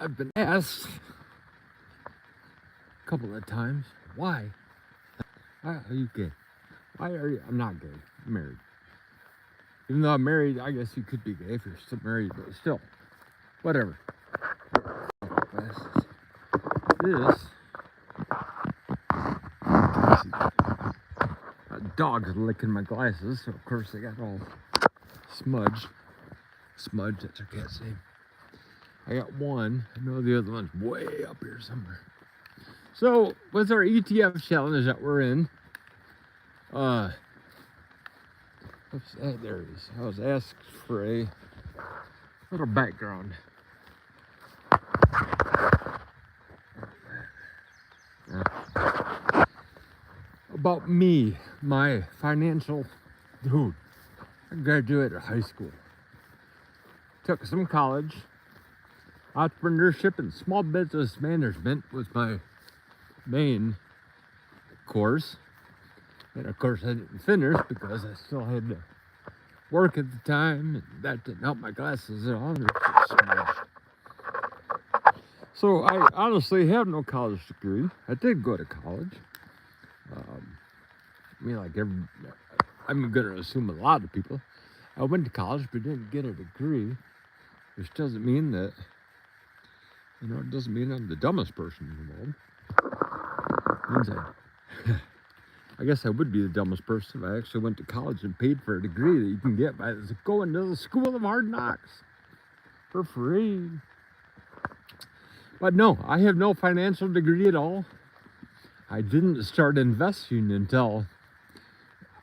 I've been asked a couple of times, why are you gay? Why are you? I'm not gay. I'm married. Even though I'm married, I guess you could be gay if you're still married, but still, whatever. This dog's licking my glasses, so of course they got all smudged. Smudged, that's our cat's name. I got one. I know the other one's way up here somewhere. So, with our ETF challenge that we're in, oops, there it is. I was asked for a little background. About me, my financial dude. I graduated high school. Took some college. Entrepreneurship and small business management was my main course. And of course I didn't finish because I still had to work at the time, and that didn't help my glasses at all. So I honestly have no college degree. I did go to college. I'm going to assume a lot of people. I went to college but didn't get a degree, which doesn't mean that, it doesn't mean I'm the dumbest person in the world. It means I guess I would be the dumbest person if I actually went to college and paid for a degree that you can get by going to the School of Hard Knocks for free. But no, I have no financial degree at all. I didn't start investing until,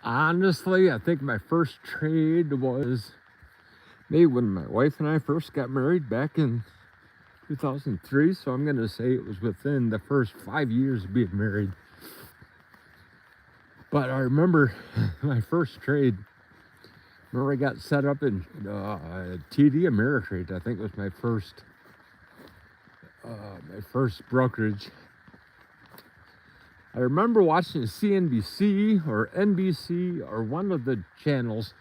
honestly, I think my first trade was maybe when my wife and I first got married back in 2003. So I'm going to say it was within the first 5 years of being married. But I remember my first trade. I got set up in TD Ameritrade. I think it was my first brokerage. I remember watching CNBC or NBC or one of the channels,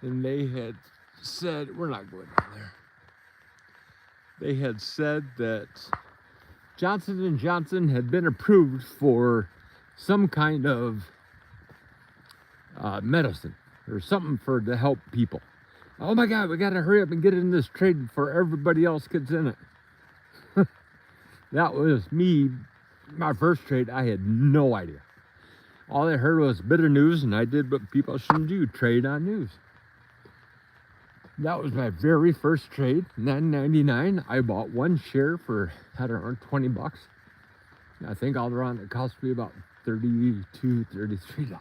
and they had said, we're not going down there. They had said that Johnson & Johnson had been approved for some kind of medicine or something to help people. Oh my God, we got to hurry up and get in this trade before everybody else gets in it. That was me. My first trade, I had no idea. All I heard was a bit of news, and I did what people shouldn't do, trade on news. That was my very first trade, $9.99. I bought one share for, I don't know, $20. I think all around it cost me about $32, $33.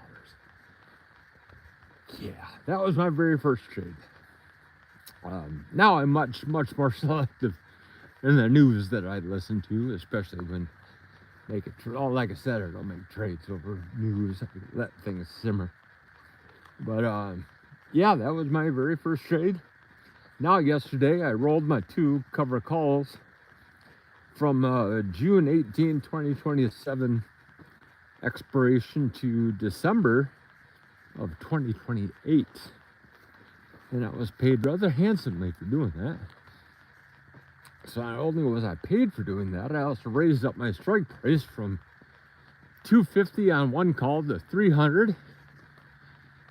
Yeah, that was my very first trade. Now I'm much more selective in the news that I listen to, especially when like I said, I don't make trades over news. I let things simmer. But yeah, that was my very first trade. Now yesterday I rolled my 2 cover calls from June 18, 2027 expiration to December of 2028. And I was paid rather handsomely for doing that. So not only was I paid for doing that, I also raised up my strike price from $250 on one call to $300.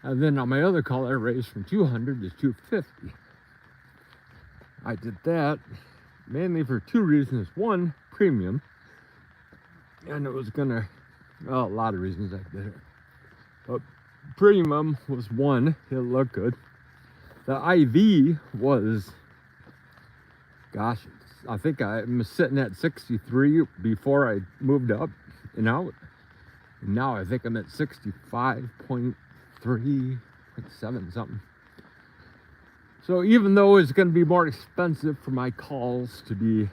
And then on my other call, I raised from $200 to $250. I did that mainly for 2 reasons. One, premium. And it was a lot of reasons I did it. But premium was one, it looked good. The IV was, gosh, I think I'm sitting at 63 before I moved up and out. And now I think I'm at 65.3.7 something. So even though it's going to be more expensive for my calls to be,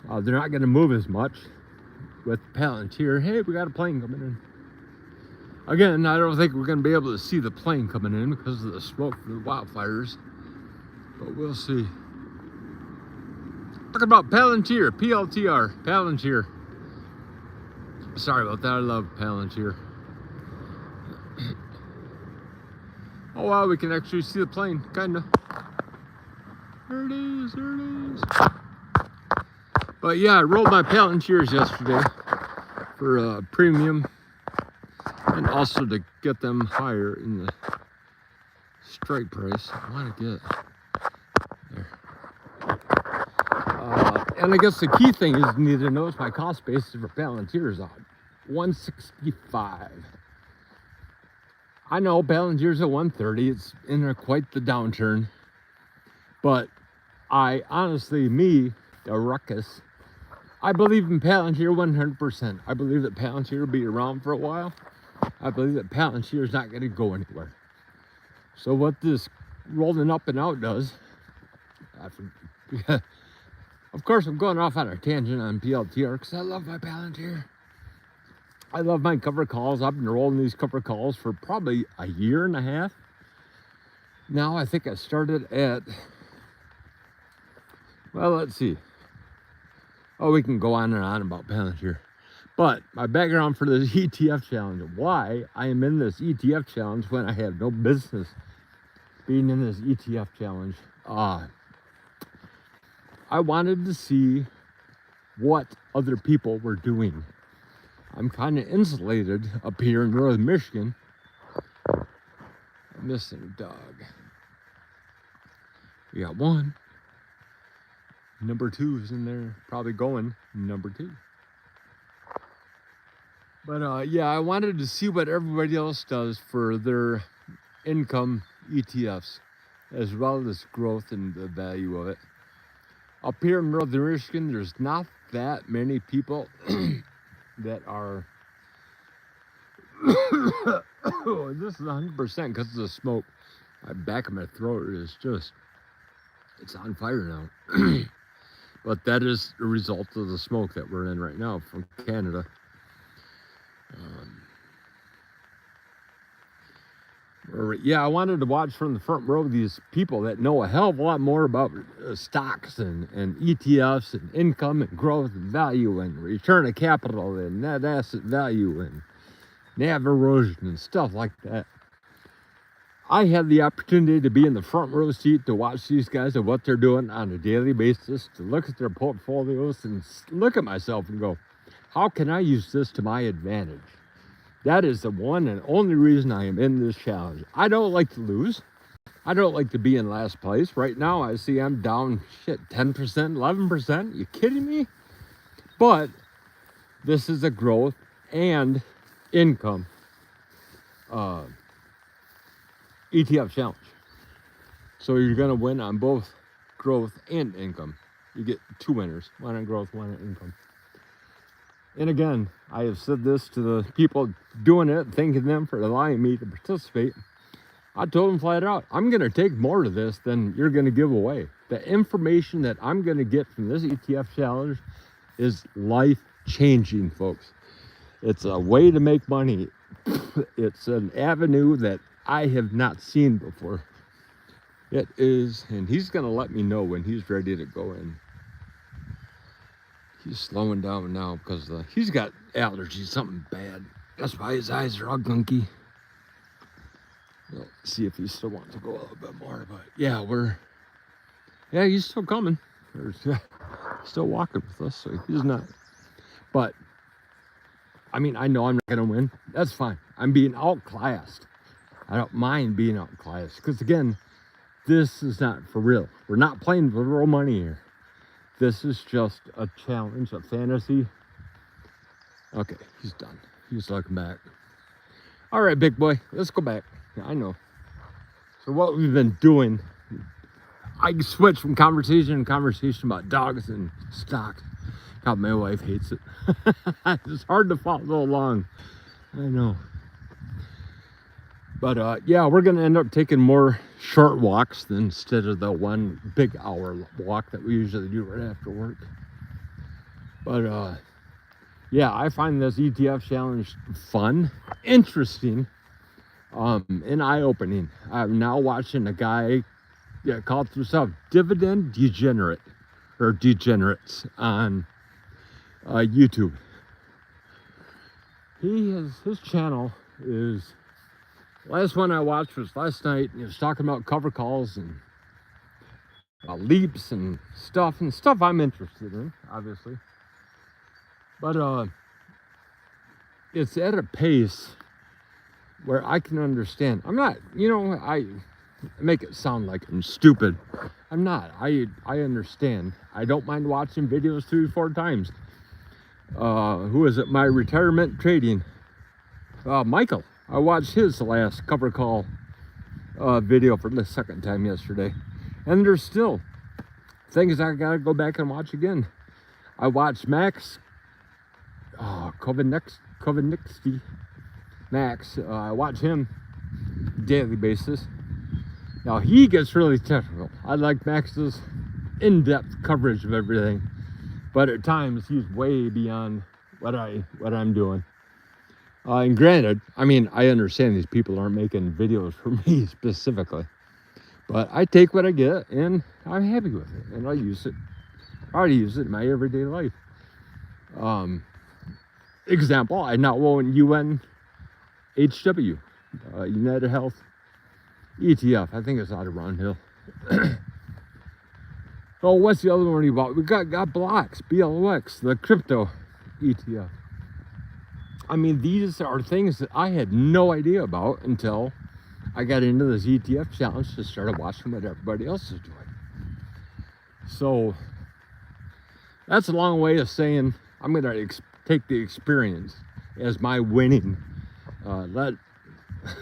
they're not going to move as much with Palantir. Hey, we got a plane coming in. Again, I don't think we're going to be able to see the plane coming in because of the smoke from the wildfires. But we'll see. Talking about Palantir, PLTR, Palantir. Sorry about that, I love Palantir. Oh wow, we can actually see the plane, kinda. There it is, there it is. But yeah, I rolled my Palantirs yesterday for premium, and also to get them higher in the strike price. I want to get there. And I guess the key thing is you need to know is my cost basis for Palantirs on 165. I know Palantir's at 130. It's in quite the downturn. But I honestly, daRuckus, I believe in Palantir 100%. I believe that Palantir will be around for a while. I believe that Palantir is not going to go anywhere. So what this rolling up and out does, of course I'm going off on a tangent on PLTR because I love my Palantir. I love my cover calls. I've been rolling these cover calls for probably a year and a half. Now I think I started at, well, let's see. Oh, we can go on and on about Palantir. But my background for this ETF challenge, why I am in this ETF challenge when I have no business being in this ETF challenge. I wanted to see what other people were doing. I'm kind of insulated up here in northern Michigan. I'm missing a dog. We got one. Number 2 is in there, probably going number 2. But yeah, I wanted to see what everybody else does for their income ETFs, as well as growth and the value of it. Up here in northern Michigan, there's not that many people that are, this is 100% because of the smoke. My back of my throat is just, it's on fire now. But that is the result of the smoke that we're in right now from Canada. Yeah, I wanted to watch from the front row these people that know a hell of a lot more about stocks and ETFs and income and growth and value and return of capital and net asset value and NAV erosion and stuff like that. I had the opportunity to be in the front row seat to watch these guys and what they're doing on a daily basis, to look at their portfolios and look at myself and go, how can I use this to my advantage? That is the one and only reason I am in this challenge. I don't like to lose. I don't like to be in last place. Right now, I see I'm down, 10%, 11%. You kidding me? But this is a growth and income ETF challenge. So you're going to win on both growth and income. You get 2 winners, one on growth, one on income. And again, I have said this to the people doing it, thanking them for allowing me to participate. I told them flat out, I'm going to take more to this than you're going to give away. The information that I'm going to get from this ETF challenge is life-changing, folks. It's a way to make money. It's an avenue that I have not seen before. It is, and he's going to let me know when he's ready to go in. He's slowing down now because he's got allergies, something bad. That's why his eyes are all gunky. We'll see if he still wants to go a little bit more. But yeah, he's still coming. Still walking with us, so he's not. But, I mean, I know I'm not going to win. That's fine. I'm being outclassed. I don't mind being outclassed. Because, again, this is not for real. We're not playing for real money here. This is just a challenge, a fantasy. Okay, he's done. He's looking back. All right, big boy, let's go back. Yeah, I know. So what we've been doing, I switch from conversation to conversation about dogs and stocks. God, my wife hates it. It's hard to follow along. I know. But yeah, we're going to end up taking more short walks than instead of the 1 big hour walk that we usually do right after work. But yeah, I find this ETF challenge fun, interesting, and eye-opening. I'm now watching a guy called himself Dividend Degenerate, or Degenerates on YouTube. His channel is, last one I watched was last night, and he was talking about cover calls and leaps and stuff I'm interested in, obviously. But it's at a pace where I can understand. I'm not, I make it sound like I'm stupid. I'm not. I understand. I don't mind watching videos 3-4 times. Who is it? My retirement trading. Michael. I watched his last cover call video for the second time yesterday. And there's still things I gotta go back and watch again. I watched Max. Kovnitsky. Max. I watch him daily basis. Now he gets really technical. I like Max's in-depth coverage of everything, but at times he's way beyond what I'm doing. And granted, I mean, I understand these people aren't making videos for me specifically, but I take what I get and I'm happy with it, and I use it. I try to use it in my everyday life. Example, I now own UNHW, United Health ETF. I think it's out of Round Hill. Oh, what's the other one you bought? We got blocks, BLOX, the crypto ETF. I mean, these are things that I had no idea about until I got into this ETF challenge and started watching what everybody else is doing. So that's a long way of saying I'm going to take the experience as my winning. Like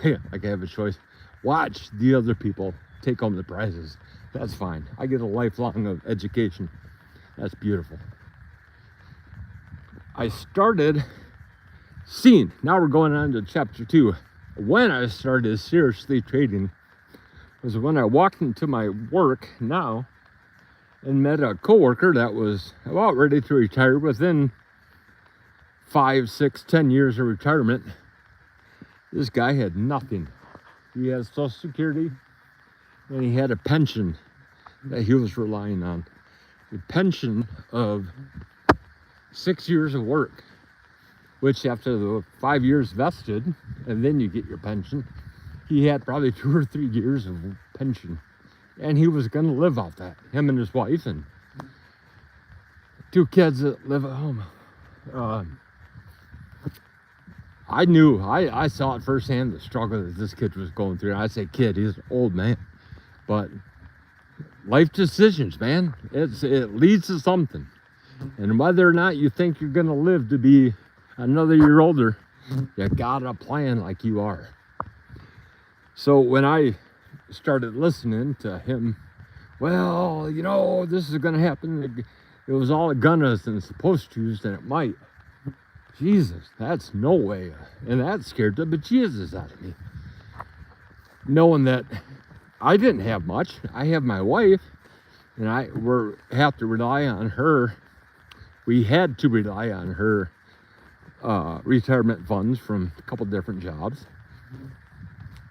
I have a choice. Watch the other people take home the prizes. That's fine. I get a lifelong of education. That's beautiful. I started seeing, now we're going on to chapter 2. When I started seriously trading was when I walked into my work now and met a coworker that was about ready to retire within 5, 6, 10 years of retirement. This guy had nothing. He had Social Security and he had a pension that he was relying on. A pension of 6 years of work, which after the 5 years vested, and then you get your pension, he had probably 2 or 3 years of pension. And he was going to live off that, him and his wife and 2 kids that live at home. I saw it firsthand, the struggle that this kid was going through. I say kid, he's an old man. But life decisions, man, it leads to something. And whether or not you think you're going to live to be another year older, you gotta plan like you are. So when I started listening to him, well, this is going to happen. It was all gonna and supposed to, and it might. Jesus, that's no way. And that scared the bejesus out of me. Knowing that I didn't have much. I have my wife, and have to rely on her. We had to rely on her retirement funds from a couple different jobs.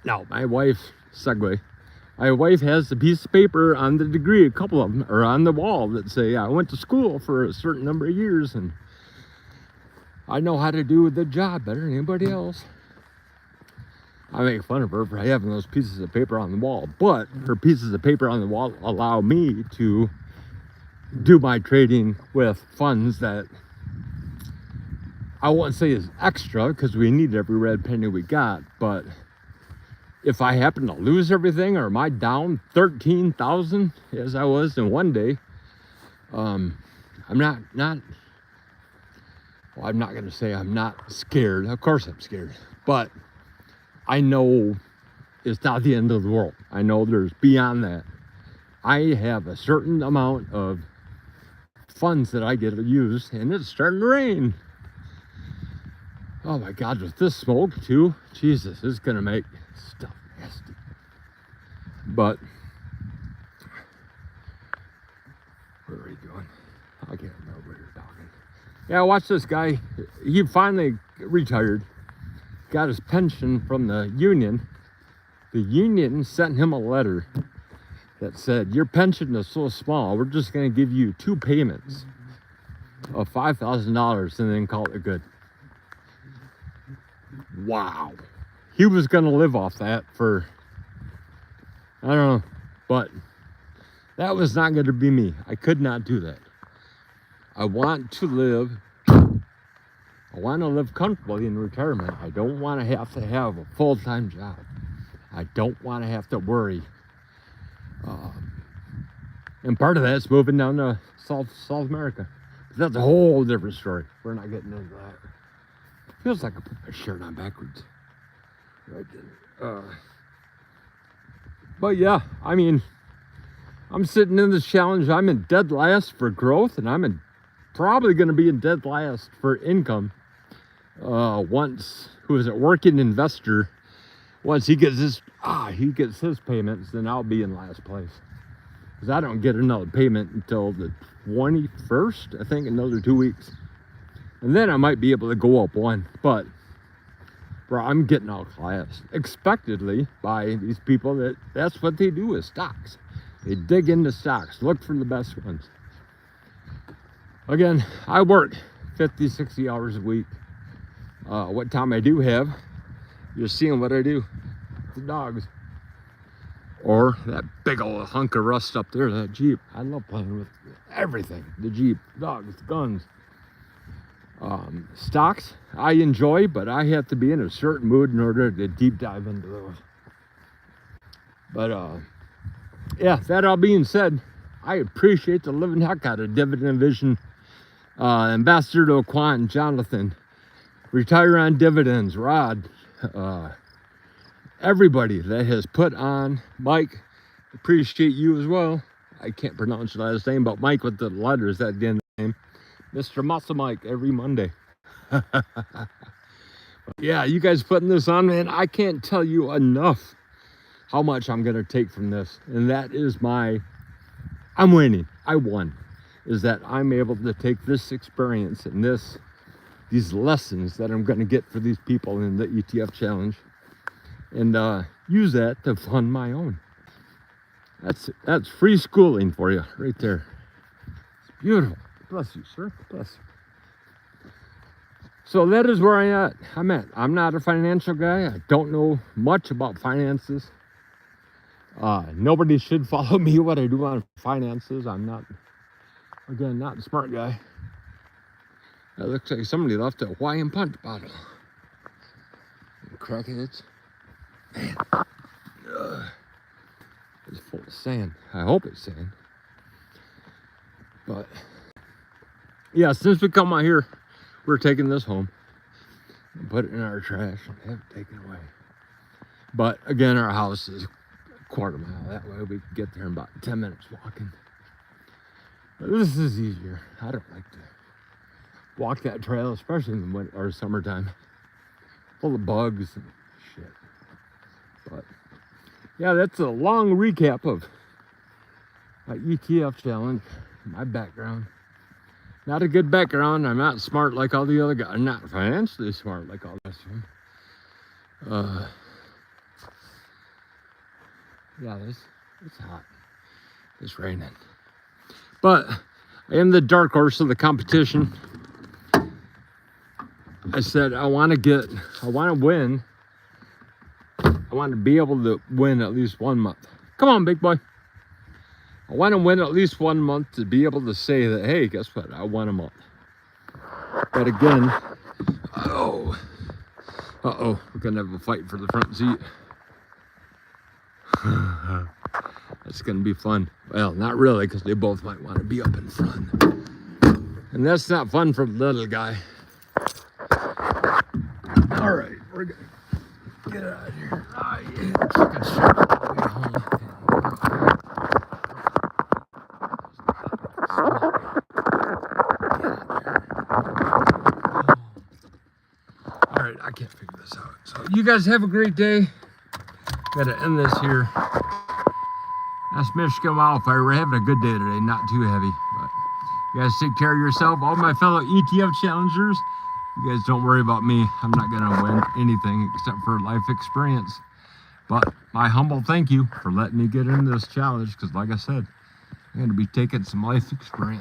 Now, my wife has a piece of paper on the degree, a couple of them are on the wall that say I went to school for a certain number of years and I know how to do the job better than anybody else. I make fun of her for having those pieces of paper on the wall, but her pieces of paper on the wall allow me to do my trading with funds that I won't say is extra because we need every red penny we got, but if I happen to lose everything, or am I down 13,000 as I was in one day, I'm not going to say I'm not scared. Of course I'm scared, but I know it's not the end of the world. I know there's beyond that. I have a certain amount of funds that I get to use, and it's starting to rain. Oh my God, with this smoke too, Jesus, it's gonna make stuff nasty. But what are we doing? I can't remember what you're talking. Yeah, watch this guy. He finally retired, got his pension from the union. The union sent him a letter that said, your pension is so small, we're just gonna give you 2 payments of $5,000 and then call it good. Wow. He was going to live off that for, I don't know, but That was not going to be me. I could not do that. I want to live comfortably in retirement. I don't want to have a full-time job. I don't want to have to worry. And part of that's moving down to South America. But that's a whole different story. We're not getting into that. Feels like I put my shirt on backwards. Right then. But yeah, I mean, I'm sitting in this challenge. I'm in dead last for growth, and I'm probably going to be in dead last for income. Once, who is a working investor, once he gets his payments, then I'll be in last place. Because I don't get another payment until the 21st, I think, another 2 weeks. And then I might be able to go up one. But, bro, I'm getting outclassed, expectedly, by these people that's what they do with stocks. They dig into stocks, look for the best ones. Again, I work 50, 60 hours a week. What time I do have, you're seeing what I do. The dogs. Or that big old hunk of rust up there, that Jeep. I love playing with everything. The Jeep, dogs, guns. Stocks, I enjoy, but I have to be in a certain mood in order to deep dive into those. But, yeah, that all being said, I appreciate the living heck out of Dividend Vision. Ambassador to Quan, Jonathan, Retire on Dividends, Rod, everybody that has put on, Mike, appreciate you as well. I can't pronounce your last name, but Mike with the letters at the end of the name. Mr. Muscle Mike every Monday. Yeah, you guys putting this on, man. I can't tell you enough how much I'm going to take from this. And that is I'm winning. I won. Is that I'm able to take this experience and these lessons that I'm going to get for these people in the ETF challenge and use that to fund my own. That's free schooling for you right there. It's beautiful. Bless you, sir. Bless you. So that is where I'm at. I'm not a financial guy. I don't know much about finances. Nobody should follow me what I do on finances. I'm not, again, not a smart guy. That looks like somebody left a Hawaiian punch bottle. Crackheads. Man. It's full of sand. I hope it's sand. But, yeah, since we come out here, we're taking this home and put it in our trash and have it taken away. But, again, our house is a quarter mile that way. We can get there in about 10 minutes walking. But this is easier. I don't like to walk that trail, especially in the winter or summertime. Full of bugs and shit. But yeah, that's a long recap of my ETF challenge, my background. Not a good background. I'm not smart like all the other guys. I'm not financially smart like all the rest of them. Yeah, it's hot. It's raining. But I am the dark horse of the competition. I said I want to win. I want to be able to win at least 1 month. Come on, big boy. I want to win at least 1 month to be able to say that, hey, guess what? I won a month. But again, uh-oh, we're going to have a fight for the front seat. That's going to be fun. Well, not really, because they both might want to be up in front. And that's not fun for the little guy. All right, we're going to get out of here. Fucking shit all the way home. All right, I can't figure this out. So you guys have a great day. Gotta end this here. That's Michigan Wildfire. We're having a good day today, not too heavy. But you guys take care of yourself. All my fellow ETF challengers, you guys don't worry about me. I'm not gonna win anything except for life experience. But my humble thank you for letting me get into this challenge, because like I said, I'm gonna be taking some life experience.